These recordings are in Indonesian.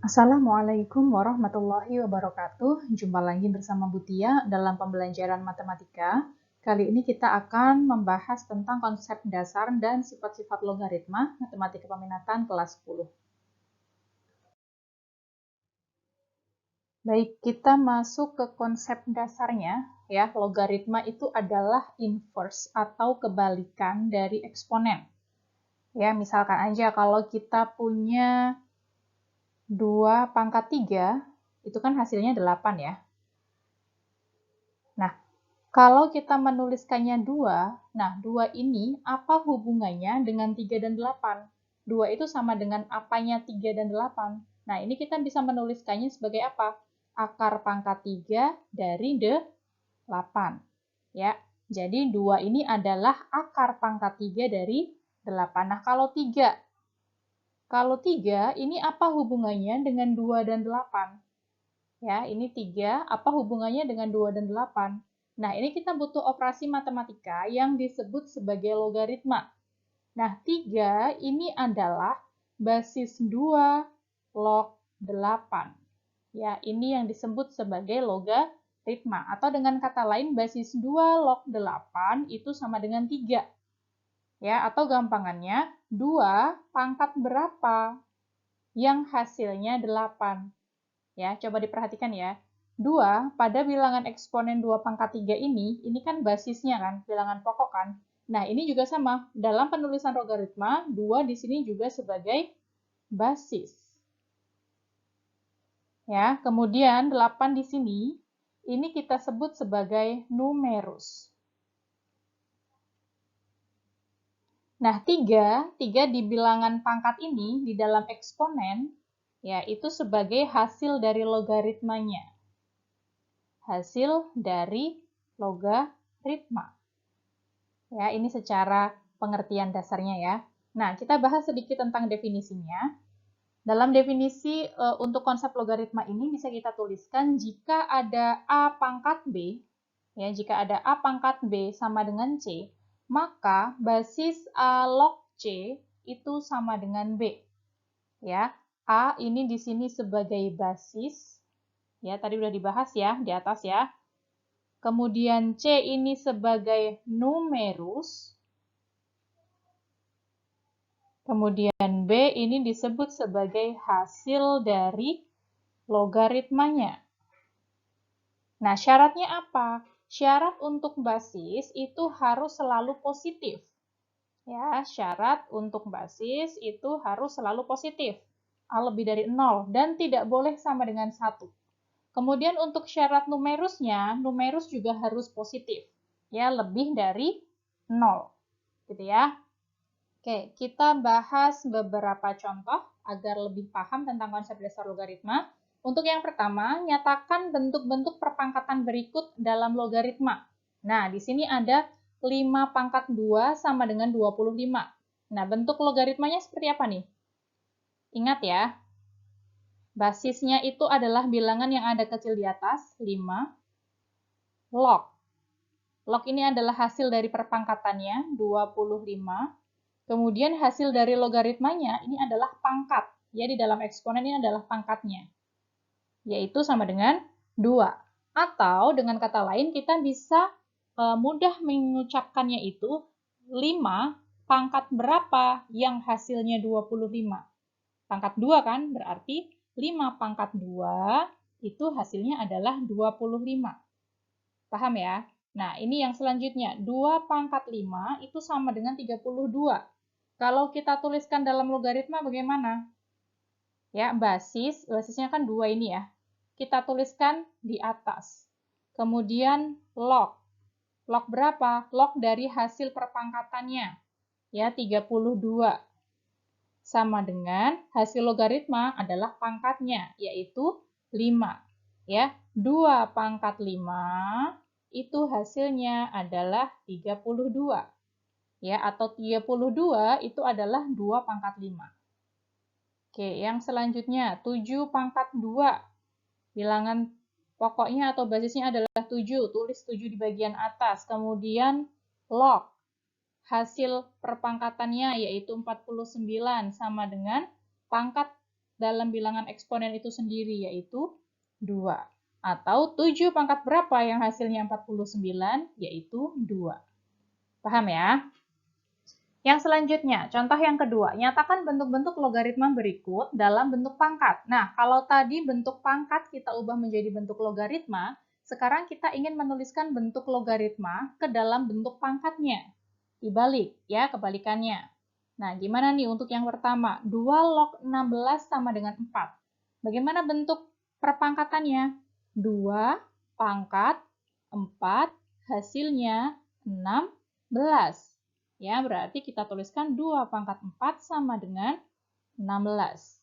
Assalamualaikum warahmatullahi wabarakatuh. Jumpa lagi bersama Butia dalam pembelajaran matematika. Kali ini kita akan membahas tentang konsep dasar dan sifat-sifat logaritma matematika peminatan kelas 10. Baik, kita masuk ke konsep dasarnya. Ya, logaritma itu adalah inverse atau kebalikan dari eksponen. Ya, misalkan aja kalau kita punya 2 pangkat 3, itu kan hasilnya 8 ya. Nah, kalau kita menuliskannya 2, nah 2 ini apa hubungannya dengan 3 dan 8? 2 itu sama dengan apanya 3 dan 8? Nah, ini kita bisa menuliskannya sebagai apa? Akar pangkat 3 dari 8. Ya, jadi 2 ini adalah akar pangkat 3 dari 8. Nah, kalau 3 ini apa hubungannya dengan 2 dan 8? Ya, ini 3, apa hubungannya dengan 2 dan 8? Nah, ini kita butuh operasi matematika yang disebut sebagai logaritma. Nah, 3 ini adalah basis 2 log 8. Ya, ini yang disebut sebagai logaritma. Atau dengan kata lain, basis 2 log 8 itu sama dengan 3. Ya, atau gampangannya, 2 pangkat berapa yang hasilnya 8? Ya, coba diperhatikan ya. 2 pada bilangan eksponen 2 pangkat 3 ini kan basisnya kan, bilangan pokok kan. Nah, ini juga sama. Dalam penulisan logaritma, 2 di sini juga sebagai basis. Ya, kemudian 8 di sini, ini kita sebut sebagai numerus. Nah, 3 di bilangan pangkat ini, di dalam eksponen, ya, itu sebagai hasil dari logaritmanya. Hasil dari logaritma. Ya, ini secara pengertian dasarnya ya. Nah, kita bahas sedikit tentang definisinya. Dalam definisi untuk konsep logaritma ini bisa kita tuliskan jika ada A pangkat B, ya, jika ada A pangkat B sama dengan C, maka basis A log C itu sama dengan B. Ya, A ini di sini sebagai basis, ya, tadi udah dibahas ya di atas ya. Kemudian C ini sebagai numerus. Kemudian B ini disebut sebagai hasil dari logaritmanya. Nah, syaratnya apa? Syarat untuk basis itu harus selalu positif. Ya, syarat untuk basis itu harus selalu positif. A lebih dari 0 dan tidak boleh sama dengan 1. Kemudian untuk syarat numerusnya, numerus juga harus positif. Ya, lebih dari 0. Gitu ya. Oke, kita bahas beberapa contoh agar lebih paham tentang konsep dasar logaritma. Untuk yang pertama, nyatakan bentuk-bentuk perpangkatan berikut dalam logaritma. Nah, di sini ada 5 pangkat 2 sama dengan 25. Nah, bentuk logaritmanya seperti apa nih? Ingat ya, basisnya itu adalah bilangan yang ada kecil di atas, 5, log. Log ini adalah hasil dari perpangkatannya, 25. Kemudian hasil dari logaritmanya ini adalah pangkat. Ya, di dalam eksponen ini adalah pangkatnya. Yaitu sama dengan 2. Atau dengan kata lain kita bisa mudah mengucapkannya itu 5 pangkat berapa yang hasilnya 25. Pangkat 2 kan, berarti 5 pangkat 2 itu hasilnya adalah 25. Paham ya? Nah, ini yang selanjutnya. 2 pangkat 5 itu sama dengan 32. Kalau kita tuliskan dalam logaritma bagaimana? Ya, basisnya kan 2 ini ya. Kita tuliskan di atas. Kemudian log. Log berapa? Log dari hasil perpangkatannya. Ya, 32. Sama dengan hasil logaritma adalah pangkatnya, yaitu 5. Ya, 2 pangkat 5 itu hasilnya adalah 32. Ya, atau 32 itu adalah 2 pangkat 5. Oke, yang selanjutnya 7 pangkat 2. Bilangan pokoknya atau basisnya adalah 7. Tulis 7 di bagian atas. Kemudian log. Hasil perpangkatannya yaitu 49 sama dengan pangkat dalam bilangan eksponen itu sendiri, yaitu 2. Atau 7 pangkat berapa yang hasilnya 49, yaitu 2. Paham ya? Yang selanjutnya, contoh yang kedua, nyatakan bentuk-bentuk logaritma berikut dalam bentuk pangkat. Nah, kalau tadi bentuk pangkat kita ubah menjadi bentuk logaritma, sekarang kita ingin menuliskan bentuk logaritma ke dalam bentuk pangkatnya. Dibalik, ya, kebalikannya. Nah, gimana nih untuk yang pertama? 2 log 16 sama dengan 4. Bagaimana bentuk perpangkatannya? 2 pangkat 4, hasilnya 16. Ya, berarti kita tuliskan 2 pangkat 4 sama dengan 16.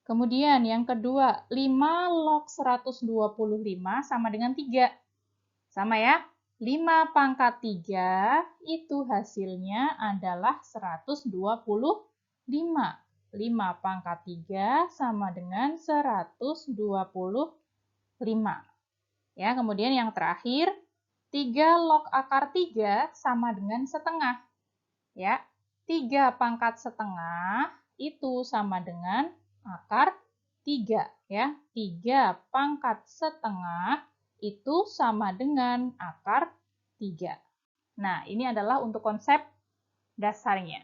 Kemudian yang kedua, 5 log 125 sama dengan 3. Sama ya, 5 pangkat 3 itu hasilnya adalah 125. 5 pangkat 3 sama dengan 125. Ya, kemudian yang terakhir, 3 log akar 3 sama dengan setengah. Ya, 3 pangkat setengah itu sama dengan akar 3. Ya, 3 pangkat setengah itu sama dengan akar 3. Nah, ini adalah untuk konsep dasarnya.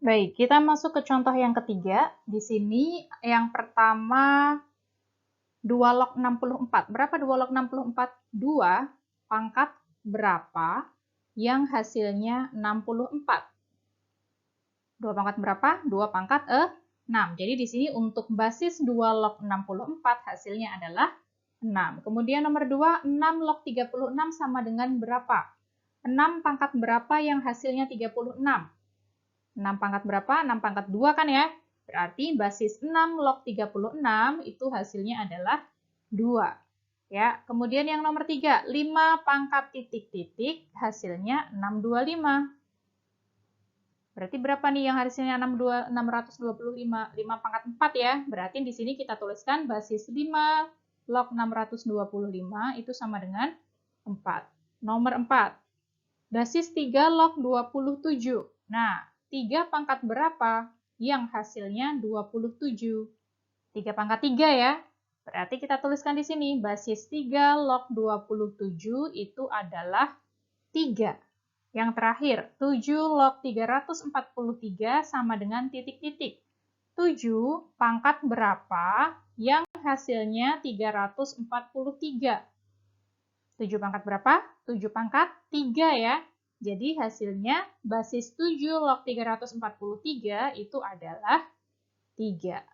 Baik, kita masuk ke contoh yang ketiga. Di sini yang pertama 2 log 64. Berapa 2 log 64? 2 pangkat berapa yang hasilnya 64? 2 pangkat berapa? 2 pangkat 6. Jadi di sini untuk basis 2 log 64 hasilnya adalah 6. Kemudian nomor 2, 6 log 36 sama dengan berapa? 6 pangkat berapa yang hasilnya 36? 6 pangkat berapa? 6 pangkat 2 kan ya? Berarti basis 6 log 36 itu hasilnya adalah 2. Ya, kemudian yang nomor 3, 5 pangkat titik-titik hasilnya 625. Berarti berapa nih yang hasilnya 625? 5 pangkat 4 ya. Berarti di sini kita tuliskan basis 5 log 625 itu sama dengan 4. Nomor 4, basis 3 log 27. Nah, 3 pangkat berapa yang hasilnya 27? 3 pangkat 3 ya. Berarti kita tuliskan di sini, basis 3 log 27 itu adalah 3. Yang terakhir, 7 log 343 sama dengan titik-titik. 7 pangkat berapa yang hasilnya 343? 7 pangkat berapa? 7 pangkat 3 ya. Jadi hasilnya basis 7 log 343 itu adalah 3.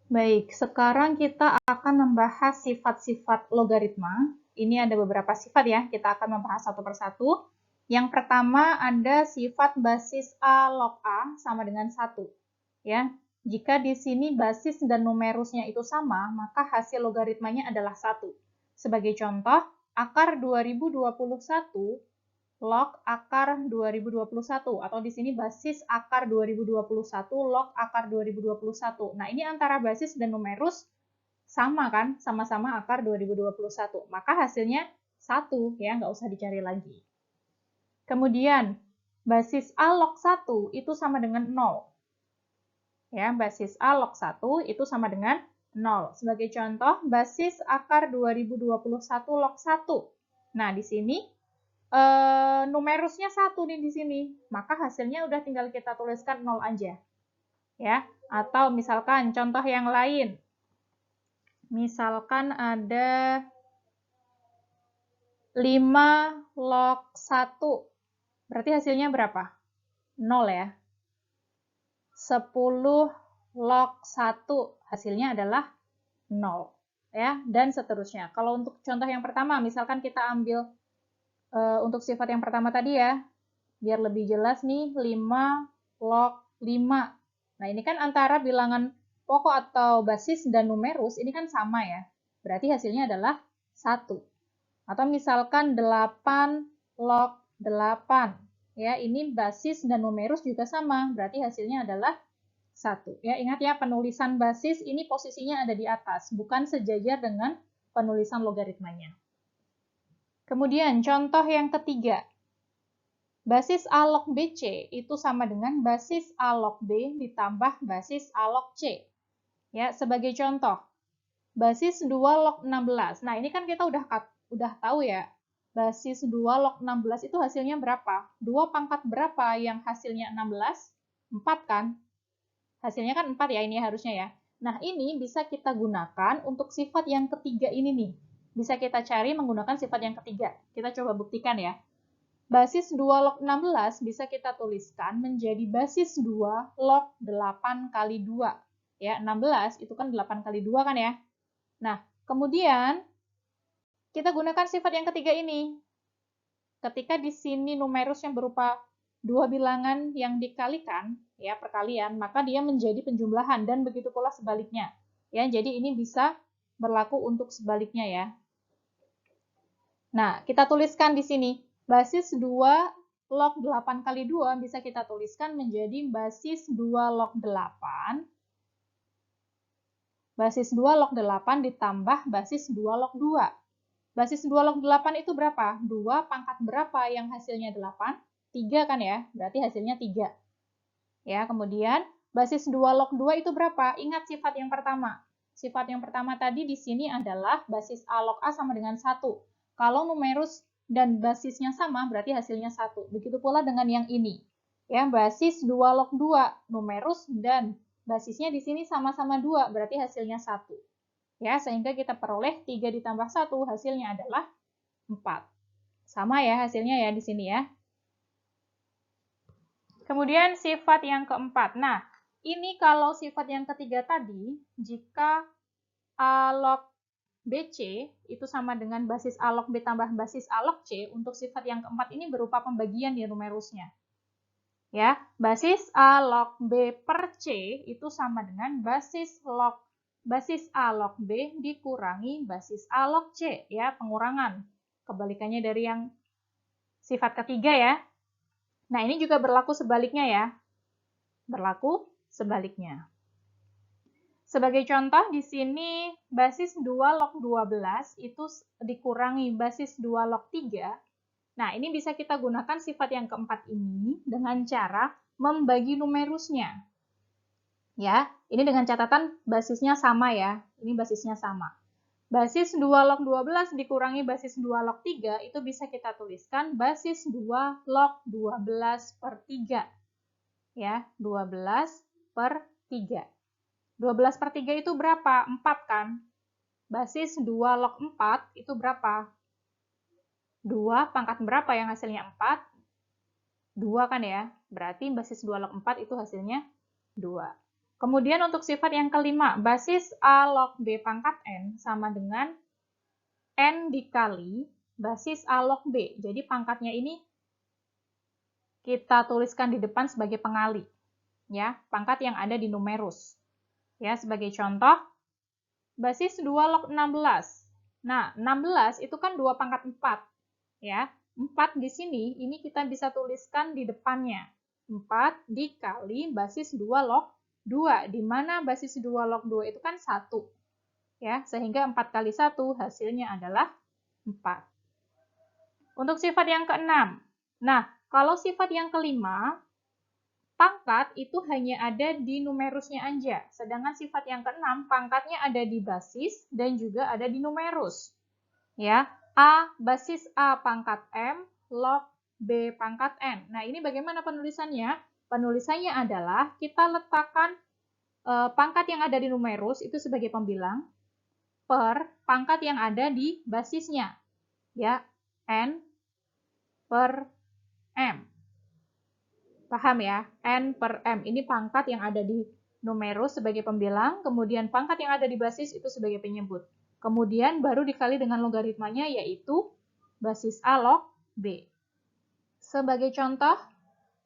Baik, sekarang kita akan membahas sifat-sifat logaritma. Ini ada beberapa sifat ya, kita akan membahas satu persatu. Yang pertama ada sifat basis A log A sama dengan 1. Ya, jika di sini basis dan numerusnya itu sama, maka hasil logaritmanya adalah 1. Sebagai contoh, akar 2021 log akar 2021 atau di sini basis akar 2021 log akar 2021. Nah, ini antara basis dan numerus sama kan? Sama-sama akar 2021. Maka hasilnya 1 ya, nggak usah dicari lagi. Kemudian, basis A log 1 itu sama dengan 0. Ya, basis A log 1 itu sama dengan 0. Sebagai contoh, basis akar 2021 log 1. Nah, di sini numerusnya 1 nih di sini, maka hasilnya udah tinggal kita tuliskan 0 aja. Ya, atau misalkan contoh yang lain. Misalkan ada 5 log 1. Berarti hasilnya berapa? 0 ya. 10 log 1 hasilnya adalah 0 ya, dan seterusnya. Kalau untuk contoh yang pertama, misalkan kita ambil untuk sifat yang pertama tadi ya, biar lebih jelas nih, 5 log 5. Nah, ini kan antara bilangan pokok atau basis dan numerus, ini kan sama ya. Berarti hasilnya adalah 1. Atau misalkan 8 log 8. Ya, ini basis dan numerus juga sama, berarti hasilnya adalah 1. Ya, ingat ya, penulisan basis ini posisinya ada di atas, bukan sejajar dengan penulisan logaritmanya. Kemudian contoh yang ketiga. Basis A log BC itu sama dengan basis A log B ditambah basis A log C. Ya, sebagai contoh, basis 2 log 16. Nah, ini kan kita udah tahu ya. Basis 2 log 16 itu hasilnya berapa? 2 pangkat berapa yang hasilnya 16? 4 kan? Hasilnya kan 4 ya ini harusnya ya. Nah, ini bisa kita gunakan untuk sifat yang ketiga ini nih. Bisa kita cari menggunakan sifat yang ketiga. Kita coba buktikan ya. Basis 2 log 16 bisa kita tuliskan menjadi basis 2 log 8 kali 2. Ya, 16 itu kan 8 kali 2 kan ya. Nah, kemudian kita gunakan sifat yang ketiga ini. Ketika di sini numerus yang berupa dua bilangan yang dikalikan, ya perkalian, maka dia menjadi penjumlahan dan begitu pula sebaliknya. Ya, jadi ini bisa berlaku untuk sebaliknya ya. Nah, kita tuliskan di sini. Basis 2 log 8 kali 2 bisa kita tuliskan menjadi basis 2 log 8. Basis 2 log 8 ditambah basis 2 log 2. Basis 2 log 8 itu berapa? 2 pangkat berapa yang hasilnya 8? 3 kan ya? Berarti hasilnya 3. Ya, kemudian basis 2 log 2 itu berapa? Ingat sifat yang pertama. Sifat yang pertama tadi di sini adalah basis A log A sama dengan 1. Kalau numerus dan basisnya sama, berarti hasilnya 1. Begitu pula dengan yang ini. Ya, basis 2 log 2, numerus dan basisnya di sini sama-sama 2, berarti hasilnya 1. Ya, sehingga kita peroleh 3 ditambah 1, hasilnya adalah 4. Sama ya hasilnya ya di sini ya. Kemudian sifat yang keempat. Nah, ini kalau sifat yang ketiga tadi, jika A log BC itu sama dengan basis A log B tambah basis A log C, untuk sifat yang keempat ini berupa pembagian di numerusnya. Ya, basis A log B per C itu sama dengan basis A log B dikurangi basis A log C, ya, pengurangan. Kebalikannya dari yang sifat ketiga ya. Nah, ini juga berlaku sebaliknya ya. Berlaku sebaliknya. Sebagai contoh, di sini basis 2 log 12 itu dikurangi basis 2 log 3. Nah, ini bisa kita gunakan sifat yang keempat ini dengan cara membagi numerusnya. Ya, ini dengan catatan basisnya sama ya. Ini basisnya sama. Basis 2 log 12 dikurangi basis 2 log 3 itu bisa kita tuliskan basis 2 log 12 per 3. Ya, 12 per 3. 12 per 3 itu berapa? 4 kan? Basis 2 log 4 itu berapa? 2 pangkat berapa yang hasilnya 4? 2 kan ya? Berarti basis 2 log 4 itu hasilnya 2. Kemudian untuk sifat yang kelima, basis A log B pangkat N sama dengan N dikali basis A log B. Jadi pangkatnya ini kita tuliskan di depan sebagai pengali. Ya, pangkat yang ada di numerus. Ya, sebagai contoh, basis 2 log 16. Nah, 16 itu kan 2 pangkat 4. Ya, 4 di sini, ini kita bisa tuliskan di depannya. 4 dikali basis 2 log 2, di mana basis 2 log 2 itu kan 1. Ya, sehingga 4 kali 1 hasilnya adalah 4. Untuk sifat yang keenam. Nah, kalau sifat yang kelima, pangkat itu hanya ada di numerusnya aja. Sedangkan sifat yang keenam, pangkatnya ada di basis dan juga ada di numerus. Ya, A basis A pangkat M log B pangkat N. Nah, ini bagaimana penulisannya? Penulisannya adalah kita letakkan pangkat yang ada di numerus itu sebagai pembilang per pangkat yang ada di basisnya. Ya, N per M. Paham ya? N per M. Ini pangkat yang ada di numerus sebagai pembilang, kemudian pangkat yang ada di basis itu sebagai penyebut. Kemudian baru dikali dengan logaritmanya yaitu basis A log B. Sebagai contoh,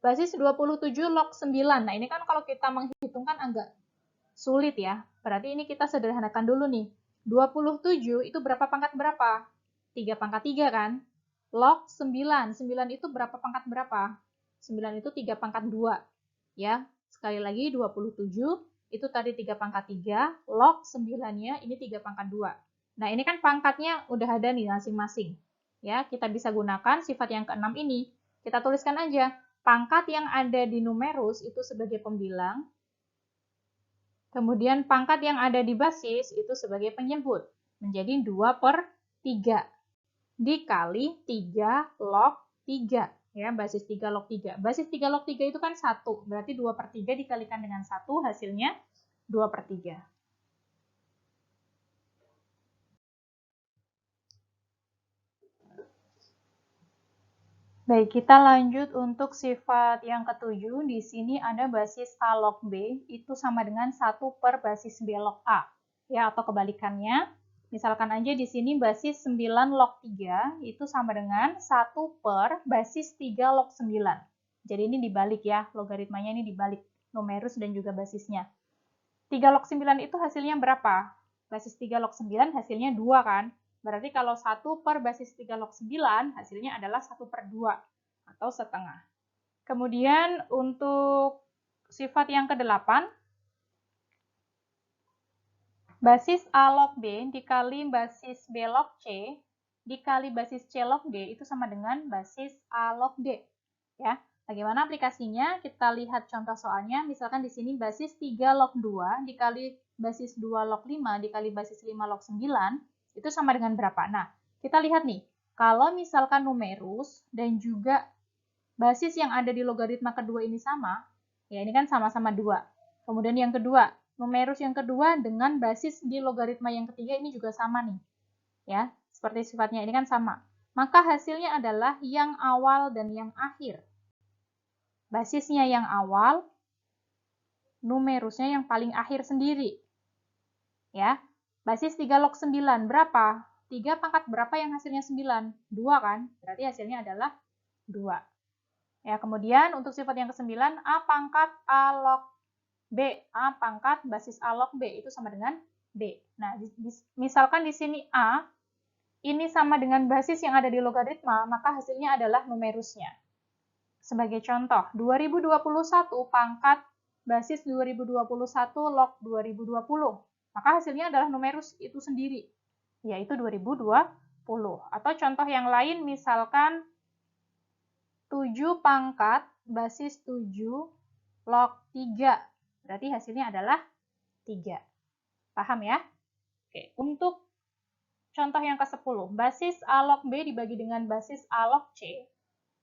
basis 27 log 9. Nah, ini kan kalau kita menghitungkan agak sulit ya. Berarti ini kita sederhanakan dulu nih. 27 itu berapa pangkat berapa? 3 pangkat 3 kan? Log 9. 9 itu berapa pangkat berapa? 9 itu 3 pangkat 2. Ya, sekali lagi 27 itu tadi 3 pangkat 3, log 9-nya ini 3 pangkat 2. Nah, ini kan pangkatnya udah ada nih masing-masing. Ya, kita bisa gunakan sifat yang keenam ini. Kita tuliskan aja, pangkat yang ada di numerus itu sebagai pembilang, kemudian pangkat yang ada di basis itu sebagai penyebut. Menjadi 2/3 dikali 3 log 3. Ya, basis 3 log 3. Basis 3 log 3 itu kan 1, berarti 2/3 dikalikan dengan 1, hasilnya 2/3. Baik, kita lanjut untuk sifat yang ketujuh. Di sini ada basis A log B, itu sama dengan 1 per basis B log A. Ya, atau kebalikannya. Misalkan aja di sini basis 9 log 3, itu sama dengan 1 per basis 3 log 9. Jadi ini dibalik ya, logaritmanya ini dibalik, numerus dan juga basisnya. 3 log 9 itu hasilnya berapa? Basis 3 log 9 hasilnya 2 kan? Berarti kalau 1 per basis 3 log 9 hasilnya adalah 1/2 atau setengah. Kemudian untuk sifat yang ke-8, basis A log B dikali basis B log C dikali basis C log D itu sama dengan basis A log D. Ya, bagaimana aplikasinya? Kita lihat contoh soalnya. Misalkan di sini basis 3 log 2 dikali basis 2 log 5 dikali basis 5 log 9 itu sama dengan berapa? Nah, kita lihat nih. Kalau misalkan numerus dan juga basis yang ada di logaritma kedua ini sama, ya ini kan sama-sama 2. Kemudian yang kedua, numerus yang kedua dengan basis di logaritma yang ketiga ini juga sama nih. Ya, seperti sifatnya ini kan sama. Maka hasilnya adalah yang awal dan yang akhir. Basisnya yang awal, numerusnya yang paling akhir sendiri. Ya, basis 3 log 9 berapa? 3 pangkat berapa yang hasilnya 9? 2 kan? Berarti hasilnya adalah 2. Ya, kemudian untuk sifat yang ke-9, A pangkat A log B. A pangkat basis A log B itu sama dengan B. Nah, misalkan di sini A ini sama dengan basis yang ada di logaritma, maka hasilnya adalah numerusnya. Sebagai contoh, 2021 pangkat basis 2021 log 2020. Maka hasilnya adalah numerus itu sendiri, yaitu 2020. Atau contoh yang lain, misalkan 7 pangkat basis 7 log 3. Berarti hasilnya adalah 3. Paham ya? Oke, untuk contoh yang ke-10, basis A log B dibagi dengan basis A log C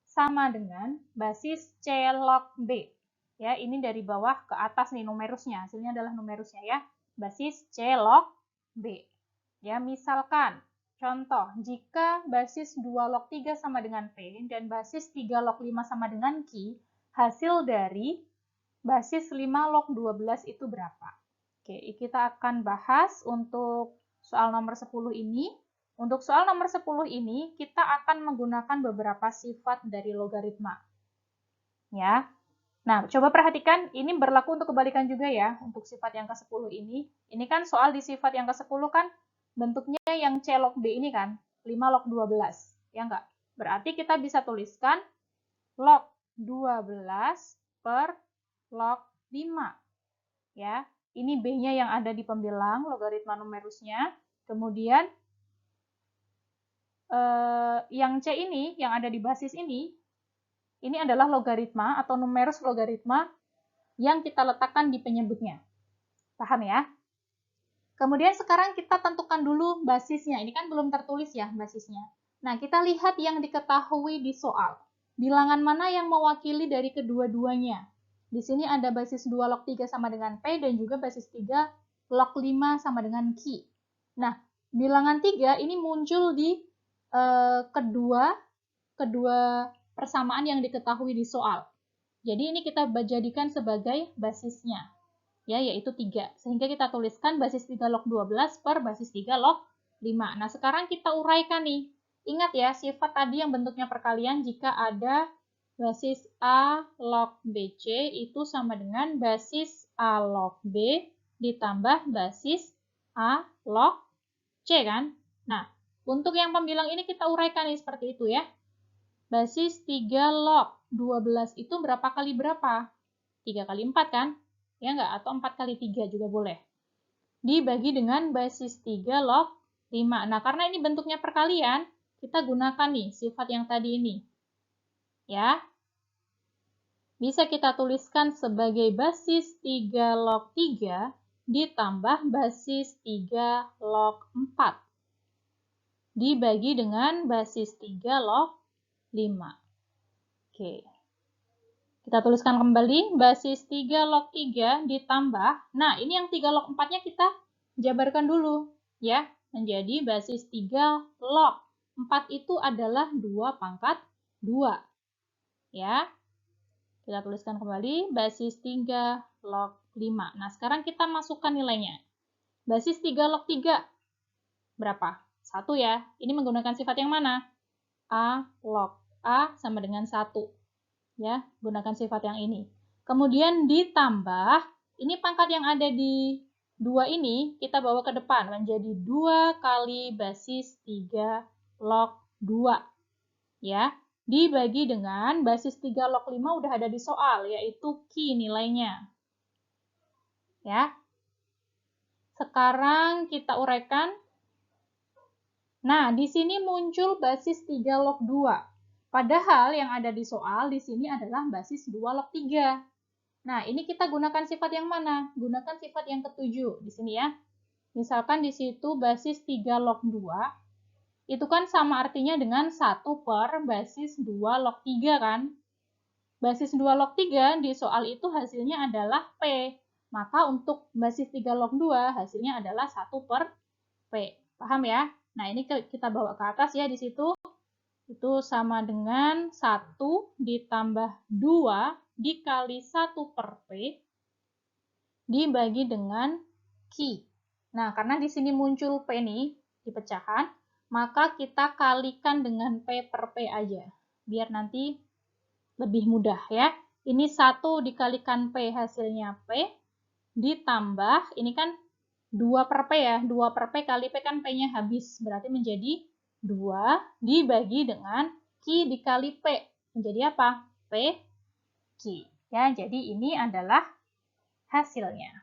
sama dengan basis C log B. Ya, ini dari bawah ke atas nih numerusnya. Hasilnya adalah numerusnya ya. Basis C log B. Ya, misalkan contoh, jika basis 2 log 3 sama dengan P dan basis 3 log 5 sama dengan Q, hasil dari basis 5 log 12 itu berapa? Oke, kita akan bahas untuk soal nomor 10 ini. Untuk soal nomor 10 ini, kita akan menggunakan beberapa sifat dari logaritma. Ya. Nah, coba perhatikan, ini berlaku untuk kebalikan juga ya, untuk sifat yang ke-10 ini. Ini kan soal di sifat yang ke-10 kan, bentuknya yang C log B ini kan, 5 log 12. Ya enggak? Berarti kita bisa tuliskan log 12 per log 5. Ya, ini B-nya yang ada di pembilang, logaritma numerusnya. Kemudian, yang C ini, yang ada di basis ini adalah logaritma atau numerus logaritma yang kita letakkan di penyebutnya. Paham ya? Kemudian sekarang kita tentukan dulu basisnya. Ini kan belum tertulis ya basisnya. Nah, kita lihat yang diketahui di soal. Bilangan mana yang mewakili dari kedua-duanya? Di sini ada basis 2 log 3 sama dengan P dan juga basis 3 log 5 sama dengan Q. Nah, bilangan 3 ini muncul di kedua persamaan yang diketahui di soal. Jadi ini kita jadikan sebagai basisnya, ya, yaitu 3. Sehingga kita tuliskan basis 3 log 12 per basis 3 log 5. Nah, sekarang kita uraikan nih. Ingat ya, sifat tadi yang bentuknya perkalian jika ada basis A log BC itu sama dengan basis A log B ditambah basis A log C kan? Nah, untuk yang pembilang ini kita uraikan nih seperti itu ya. Basis 3 log 12 itu berapa kali berapa? 3 kali 4 kan? Ya enggak? Atau 4 kali 3 juga boleh. Dibagi dengan basis 3 log 5. Nah, karena ini bentuknya perkalian, kita gunakan nih sifat yang tadi ini. Ya. Bisa kita tuliskan sebagai basis 3 log 3 ditambah basis 3 log 4. Dibagi dengan basis 3 log 5. Oke. Kita tuliskan kembali, basis 3 log 3 ditambah, nah ini yang 3 log 4-nya kita jabarkan dulu, ya, menjadi basis 3 log 4 itu adalah 2 pangkat 2, ya. Kita tuliskan kembali, basis 3 log 5. Nah, sekarang kita masukkan nilainya. Basis 3 log 3, berapa? 1 ya. Ini menggunakan sifat yang mana? A log A sama dengan 1. Ya, gunakan sifat yang ini. Kemudian ditambah, ini pangkat yang ada di 2 ini, kita bawa ke depan, menjadi 2 kali basis 3 log 2. Ya, dibagi dengan basis 3 log 5 udah ada di soal, yaitu Q nilainya. Ya. Sekarang kita uraikan. Nah, di sini muncul basis 3 log 2. Padahal yang ada di soal di sini adalah basis 2 log 3. Nah, ini kita gunakan sifat yang mana? Gunakan sifat yang ketujuh di sini ya. Misalkan di situ basis 3 log 2, itu kan sama artinya dengan 1 per basis 2 log 3 kan? Basis 2 log 3 di soal itu hasilnya adalah P. Maka untuk basis 3 log 2 hasilnya adalah 1 per P. Paham ya? Nah, ini kita bawa ke atas ya di situ. Itu sama dengan 1 ditambah 2 dikali 1 per P dibagi dengan Q. Nah, karena di sini muncul P nih di pecahan, maka kita kalikan dengan P per P aja. Biar nanti lebih mudah ya. Ini 1 dikalikan P hasilnya P, ditambah, ini kan 2 per P ya. 2 per P kali P kan P-nya habis. Berarti menjadi 2 dibagi dengan Q dikali P. Menjadi apa? P, Q. Ya, jadi ini adalah hasilnya.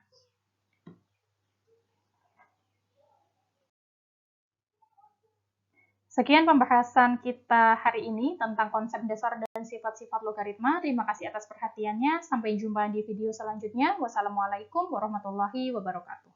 Sekian pembahasan kita hari ini tentang konsep dasar dan sifat-sifat logaritma. Terima kasih atas perhatiannya. Sampai jumpa di video selanjutnya. Wassalamualaikum warahmatullahi wabarakatuh.